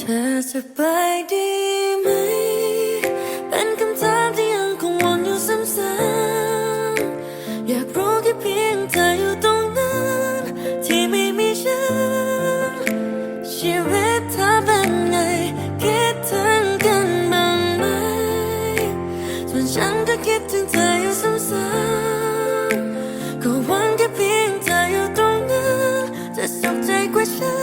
อสบายดีไหมเป็นคำถามที่ยังคงวนอยู่ซ้ำๆอยากรู้แค่เพียงเธออยู่ตรงนั้นที่ไม่มีฉันชีวิตเธอเป็นไงคิดถึงกันบ้างไหมส่วนฉันก็คิดถึงเธออยู่ซ้ำๆก็หวังแค่เพียงเธออยู่ตรงนั้นจะสุขใจกว่าฉัน